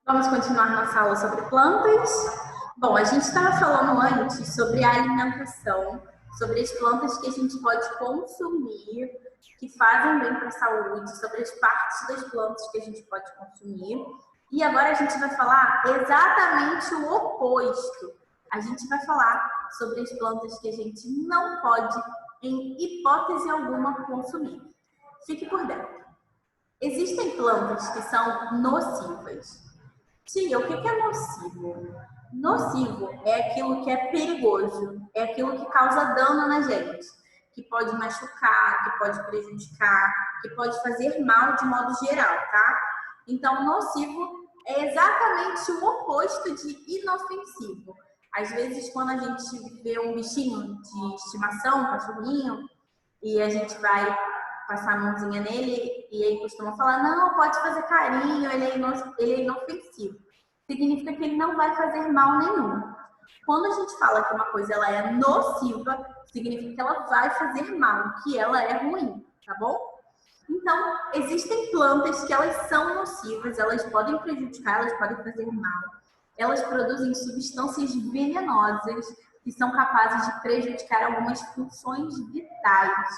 Vamos continuar nossa aula sobre plantas. Bom, a gente estava falando antes sobre a alimentação, sobre as plantas que a gente pode consumir, que fazem bem para a saúde, sobre as partes das plantas que a gente pode consumir. E agora a gente vai falar exatamente o oposto. A gente vai falar sobre as plantas que a gente não pode, em hipótese alguma, consumir. Fique por dentro. Existem plantas que são nocivas. Tia, o que é nocivo? Nocivo é aquilo que é perigoso, é aquilo que causa dano na gente, que pode machucar, que pode prejudicar, que pode fazer mal de modo geral, tá? Então, nocivo é exatamente o oposto de inofensivo. Às vezes, quando a gente vê um bichinho de estimação, um cachorrinho, e a gente vai passar a mãozinha nele e aí costuma falar, não, pode fazer carinho, ele é inofensivo. Significa que ele não vai fazer mal nenhum. Quando a gente fala que uma coisa ela é nociva, significa que ela vai fazer mal, que ela é ruim, tá bom? Então, existem plantas que elas são nocivas, elas podem prejudicar, elas podem fazer mal. Elas produzem substâncias venenosas que são capazes de prejudicar algumas funções vitais.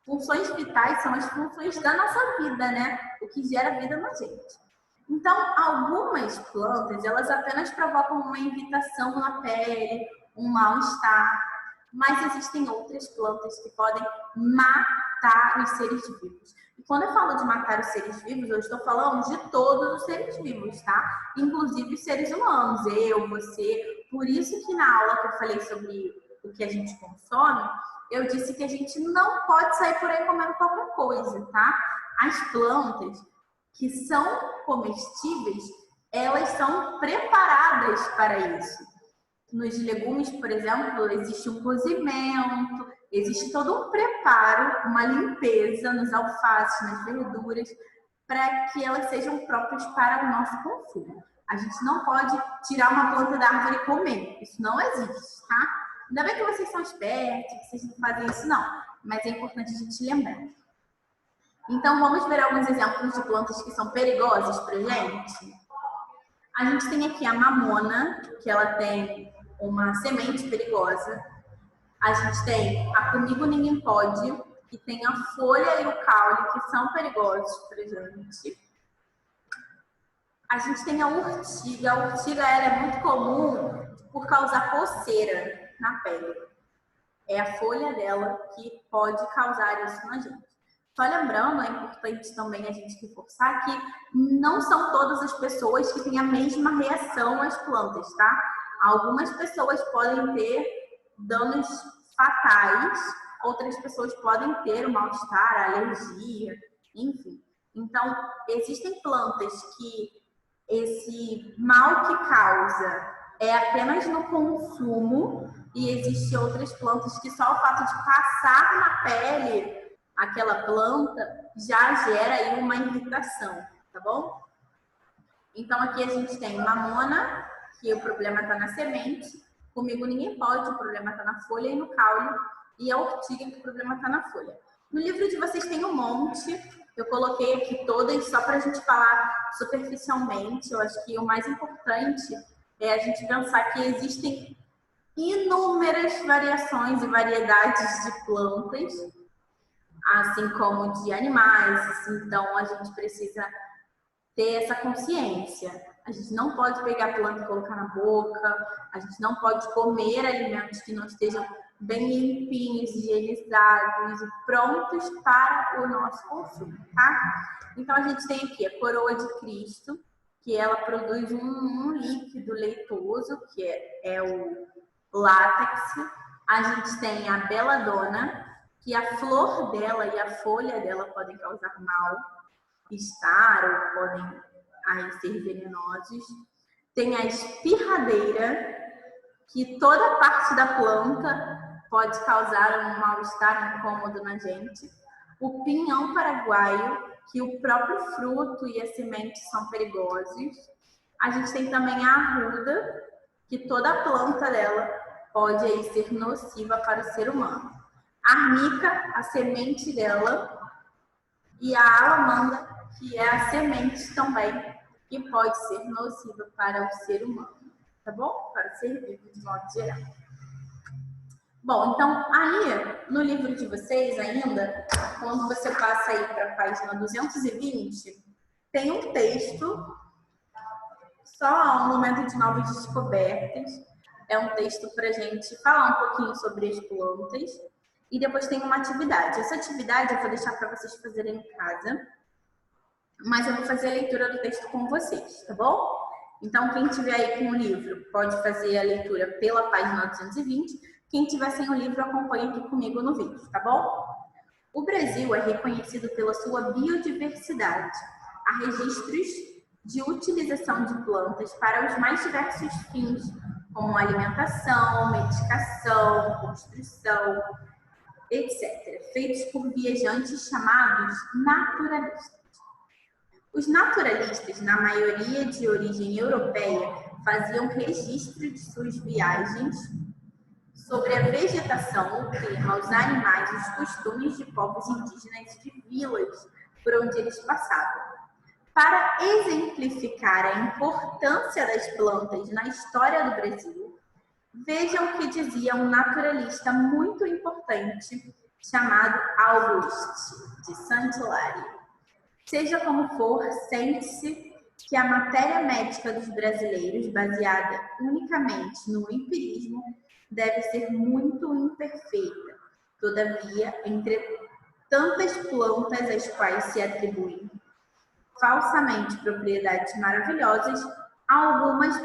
Funções vitais são as funções da nossa vida, né? O que gera vida na gente. Então, algumas plantas, elas apenas provocam uma irritação na pele, um mal-estar, mas existem outras plantas que podem matar os seres vivos. E quando eu falo de matar os seres vivos, eu estou falando de todos os seres vivos, tá? Inclusive os seres humanos, eu, você. Por isso que na aula que eu falei sobre o que a gente consome, eu disse que a gente não pode sair por aí comendo qualquer coisa, tá? As plantas que são comestíveis, elas são preparadas para isso. Nos legumes, por exemplo, existe um cozimento, existe todo um preparo, uma limpeza nos alfaces, nas verduras, para que elas sejam próprias para o nosso consumo. A gente não pode tirar uma planta da árvore e comer, isso não existe, tá? Ainda bem que vocês são espertos, que vocês não fazem isso não, mas é importante a gente lembrar. Então, vamos ver alguns exemplos de plantas que são perigosas para a gente? A gente tem aqui a mamona, que ela tem uma semente perigosa. A gente tem a comigo ninguém pode, que tem a folha e o caule, que são perigosos para a gente. A gente tem a urtiga. A urtiga ela é muito comum por causar coceira na pele. É a folha dela que pode causar isso na gente. Só lembrando, é importante também a gente reforçar que não são todas as pessoas que têm a mesma reação às plantas, tá? Algumas pessoas podem ter danos fatais, outras pessoas podem ter um mal-estar, alergia, enfim. Então, existem plantas que esse mal que causa é apenas no consumo e existem outras plantas que só o fato de passar na pele aquela planta já gera aí uma irritação, tá bom? Então aqui a gente tem mamona, que o problema está na semente, comigo ninguém pode, o problema está na folha e no caule, e a urtiga, que o problema está na folha. No livro de vocês tem um monte, eu coloquei aqui todas só para a gente falar superficialmente. Eu acho que o mais importante é a gente pensar que existem inúmeras variações e variedades de plantas, assim como de animais. Então, a gente precisa ter essa consciência. A gente não pode pegar a planta e colocar na boca, a gente não pode comer alimentos que não estejam bem limpinhos, higienizados e prontos para o nosso consumo, tá? Então, a gente tem aqui a coroa de Cristo, que ela produz um líquido leitoso, que é o látex. A gente tem a beladona, que a flor dela e a folha dela podem causar mal-estar ou podem aí ser venenosos. Tem a espirradeira, que toda parte da planta pode causar um mal-estar, um incômodo na gente. O pinhão paraguaio, que o próprio fruto e a semente são perigosos. A gente tem também a arruda, que toda a planta dela pode aí ser nociva para o ser humano. A arnica, a semente dela, e a alamanda, que é a semente também, que pode ser nociva para o ser humano, tá bom? Para o ser vivo de modo geral. Bom, então aí no livro de vocês ainda, quando você passa aí para a página 220, tem um texto, só um momento de novas descobertas. É um texto para a gente falar um pouquinho sobre as plantas. E depois tem uma atividade. Essa atividade eu vou deixar para vocês fazerem em casa, mas eu vou fazer a leitura do texto com vocês, tá bom? Então, quem tiver aí com o livro pode fazer a leitura pela página 220. Quem tiver sem o livro, acompanha aqui comigo no vídeo, tá bom? O Brasil é reconhecido pela sua biodiversidade. Há registros de utilização de plantas para os mais diversos fins, como alimentação, medicação, construção, etc., feitos por viajantes chamados naturalistas. Os naturalistas, na maioria de origem europeia, faziam registro de suas viagens sobre a vegetação, o clima, os animais, os costumes de povos indígenas e de vilas por onde eles passavam. Para exemplificar a importância das plantas na história do Brasil, vejam o que dizia um naturalista muito importante chamado Auguste de Saint-Hilaire. Seja como for, sente-se que a matéria médica dos brasileiros, baseada unicamente no empirismo, deve ser muito imperfeita. Todavia, entre tantas plantas às quais se atribuem falsamente propriedades maravilhosas, algumas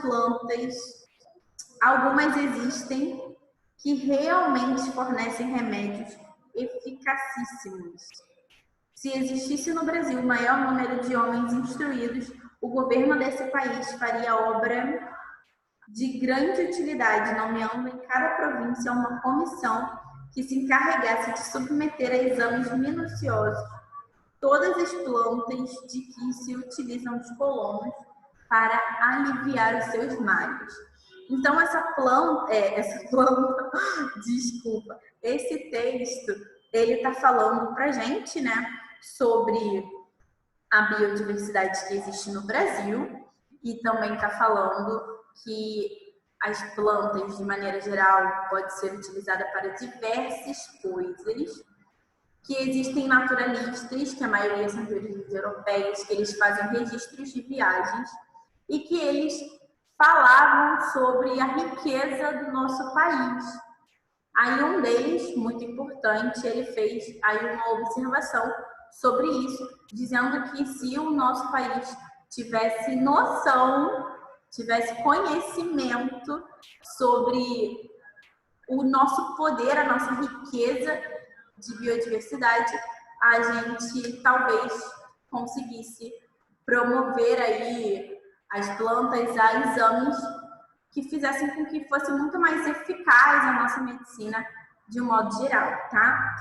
existem que realmente fornecem remédios eficacíssimos. Se existisse no Brasil o maior número de homens instruídos, o governo desse país faria obra de grande utilidade, nomeando em cada província uma comissão que se encarregasse de submeter a exames minuciosos todas as plantas de que se utilizam os colonos para aliviar os seus males. Então, esse texto, ele está falando para a gente, né, sobre a biodiversidade que existe no Brasil e também está falando que as plantas, de maneira geral, pode ser utilizada para diversas coisas, que existem naturalistas, que a maioria são de origens europeias, que eles fazem registros de viagens e que eles falavam sobre a riqueza do nosso país. Aí um deles, muito importante, ele fez aí uma observação sobre isso, dizendo que se o nosso país tivesse noção, tivesse conhecimento sobre o nosso poder, a nossa riqueza de biodiversidade, a gente talvez conseguisse promover aí as plantas a exames que fizessem com que fosse muito mais eficaz a nossa medicina de um modo geral, tá?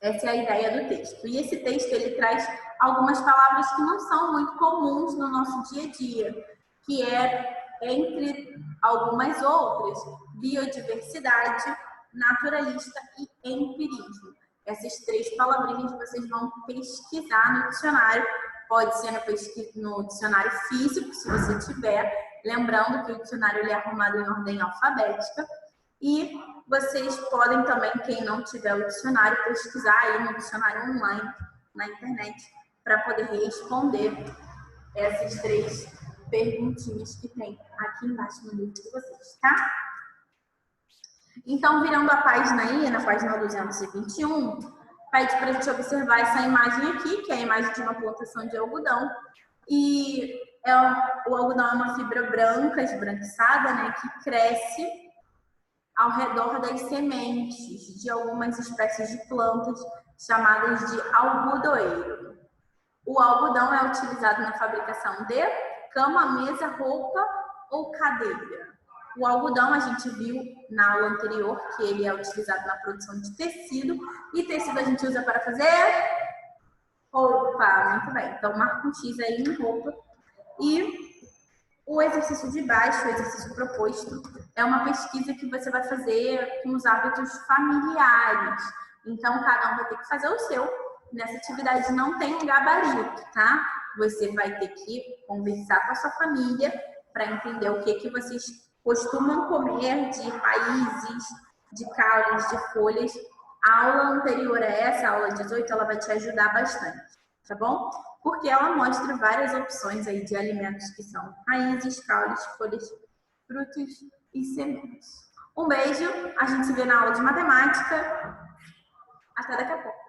Essa é a ideia do texto. E esse texto, ele traz algumas palavras que não são muito comuns no nosso dia a dia, que é, entre algumas outras, biodiversidade, naturalista e empirismo. Essas três palavrinhas vocês vão pesquisar no dicionário. Pode ser no dicionário físico, se você tiver. Lembrando que o dicionário ele é arrumado em ordem alfabética. E vocês podem também, quem não tiver o dicionário, pesquisar aí no dicionário online, na internet, para poder responder essas três perguntinhas que tem aqui embaixo no livro de vocês, tá? Então, virando a página aí, na página 221, pede para a gente observar essa imagem aqui, que é a imagem de uma plantação de algodão. E o algodão é uma fibra branca, esbranquiçada, né, que cresce ao redor das sementes de algumas espécies de plantas chamadas de algodoeiro. O algodão é utilizado na fabricação de cama, mesa, roupa ou cadeira. O algodão a gente viu na aula anterior que ele é utilizado na produção de tecido, e tecido a gente usa para fazer roupa. Muito bem, então marca um X aí em roupa. E o exercício de baixo, o exercício proposto, é uma pesquisa que você vai fazer com os hábitos familiares. Então, cada um vai ter que fazer o seu. Nessa atividade não tem um gabarito, tá? você vai ter que conversar com a sua família para entender o que vocês costumam comer de raízes, de caules, de folhas. A aula anterior a essa, a aula 18, ela vai te ajudar bastante, tá bom? Porque ela mostra várias opções aí de alimentos que são raízes, caules, folhas, frutos e sementes. Um beijo, a gente se vê na aula de matemática. Até daqui a pouco.